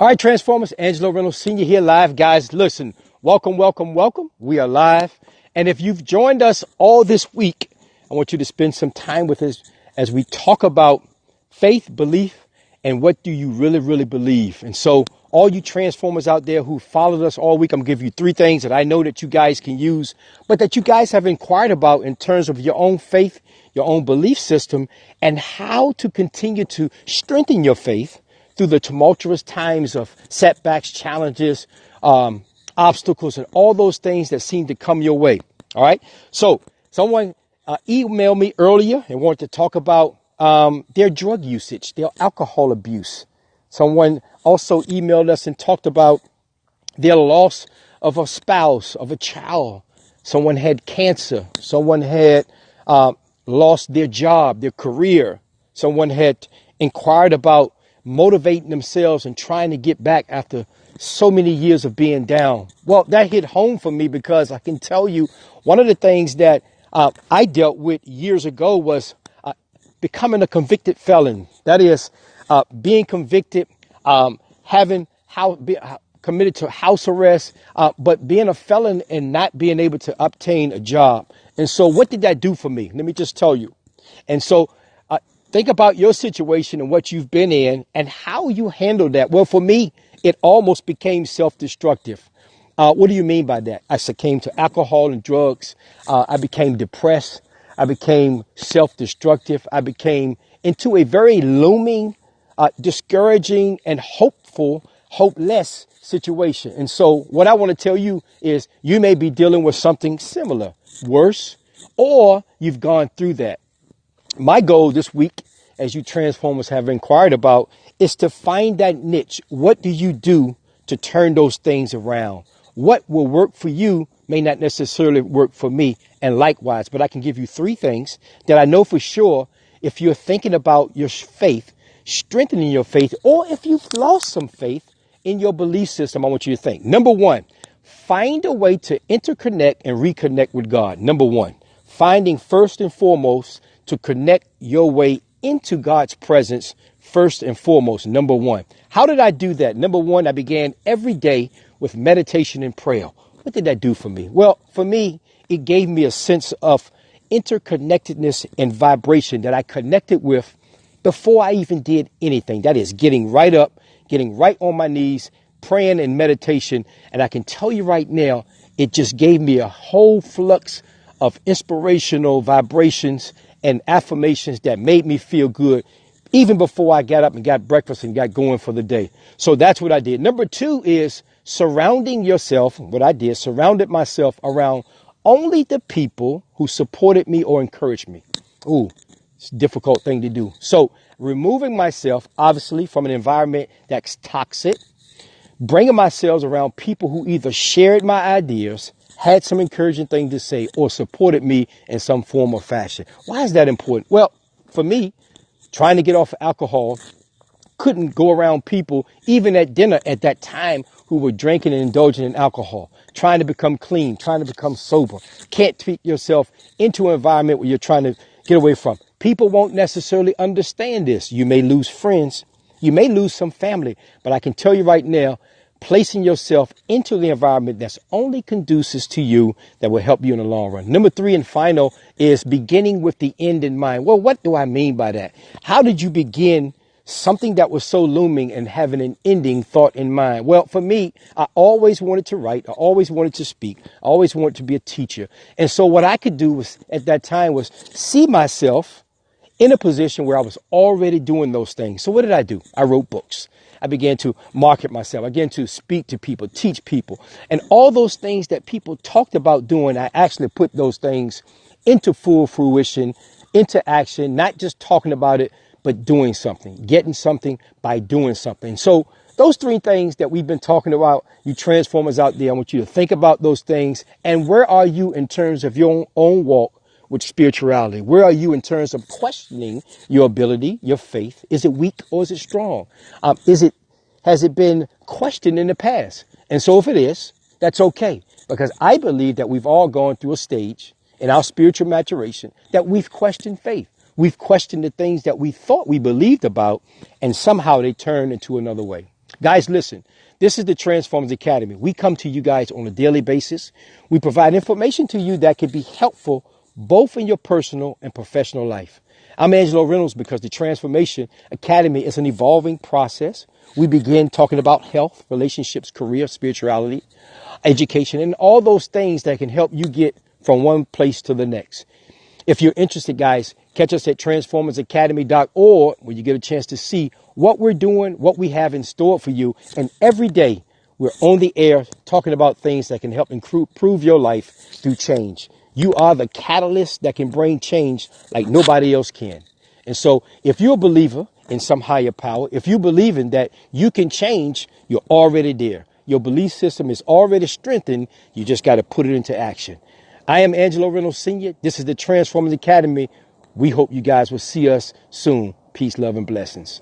All right, Transformers, Angelo Reynolds Sr. here live. Guys, listen, welcome, welcome, welcome. We are live. And if you've joined us all this week, I want you to spend some time with us as we talk about faith, belief, and what do you really, really believe. And so all you Transformers out there who followed us all week, I'm going to give you three things that I know that you guys can use, but that you guys have inquired about in terms of your own faith, your own belief system, and how to continue to strengthen your faith through the tumultuous times of setbacks, challenges, obstacles, and all those things that seem to come your way. All right. So someone emailed me earlier and wanted to talk about their drug usage, their alcohol abuse. Someone also emailed us and talked about their loss of a spouse, of a child. Someone had cancer. Someone had lost their job, their career. Someone had inquired about motivating themselves and trying to get back after so many years of being down. Well, that hit home for me because I can tell you one of the things that I dealt with years ago was becoming a convicted felon. That is being convicted, committed to house arrest, but being a felon and not being able to obtain a job. And so what did that do for me? Let me just tell you. And so think about your situation and what you've been in and how you handled that. Well, for me, it almost became self-destructive. What do you mean by that? I succumbed to alcohol and drugs. I became depressed. I became self-destructive. I became into a very looming, discouraging, and hopeless situation. And so what I want to tell you is you may be dealing with something similar, worse, or you've gone through that. My goal this week, as you Transformers have inquired about, is to find that niche. What do you do to turn those things around? What will work for you may not necessarily work for me, and likewise. But I can give you three things that I know for sure if you're thinking about your faith, strengthening your faith, or if you've lost some faith in your belief system, I want you to think. Number one, find a way to interconnect and reconnect with God. Number one, finding first and foremost to connect your way into God's presence first and foremost. Number one. How did I do that? Number one, I began every day with meditation and prayer. What did that do for me? Well, for me, it gave me a sense of interconnectedness and vibration that I connected with before I even did anything. That is getting right up, getting right on my knees, praying and meditation. And I can tell you right now, it just gave me a whole flux of inspirational vibrations and affirmations that made me feel good even before I got up and got breakfast and got going for the day. So that's what I did. Number two is surrounding yourself. What I did, surrounded myself around only the people who supported me or encouraged me. Ooh, it's a difficult thing to do. So removing myself, obviously, from an environment that's toxic, bringing myself around people who either shared my ideas, had some encouraging thing to say, or supported me in some form or fashion. Why is that important? Well, for me, trying to get off alcohol, couldn't go around people, even at dinner at that time, who were drinking and indulging in alcohol, trying to become clean, trying to become sober. Can't treat yourself into an environment where you're trying to get away from. People won't necessarily understand this. You may lose friends. You may lose some family. But I can tell you right now, placing yourself into the environment that's only conducive to you, that will help you in the long run. Number three and final is beginning with the end in mind. Well, what do I mean by that? How did you begin something that was so looming and having an ending thought in mind? Well, for me, I always wanted to write. I always wanted to speak. I always wanted to be a teacher. And so what I could do was at that time was see myself in a position where I was already doing those things. So what did I do? I wrote books. I began to market myself. I began to speak to people, teach people, and all those things that people talked about doing. I actually put those things into full fruition, into action, not just talking about it, but doing something, getting something by doing something. So those three things that we've been talking about, you Transformers out there, I want you to think about those things. And where are you in terms of your own walk with spirituality? Where are you in terms of questioning your ability, your faith? Is it weak or is it strong? Has it been questioned in the past? And so if it is, that's okay. Because I believe that we've all gone through a stage in our spiritual maturation that we've questioned faith. We've questioned the things that we thought we believed about, and somehow they turn into another way. Guys, listen, this is the Transformers Academy. We come to you guys on a daily basis. We provide information to you that can be helpful both in your personal and professional life. I'm Angelo Reynolds because the Transformation Academy is an evolving process. We begin talking about health, relationships, career, spirituality, education, and all those things that can help you get from one place to the next. If you're interested, guys, catch us at transformersacademy.org where you get a chance to see what we're doing, what we have in store for you. And every day we're on the air talking about things that can help improve your life through change. You are the catalyst that can bring change like nobody else can. And so if you're a believer in some higher power, if you believe in that you can change, you're already there. Your belief system is already strengthened. You just got to put it into action. I am Angelo Reynolds Sr. This is the Transformers Academy. We hope you guys will see us soon. Peace, love, and blessings.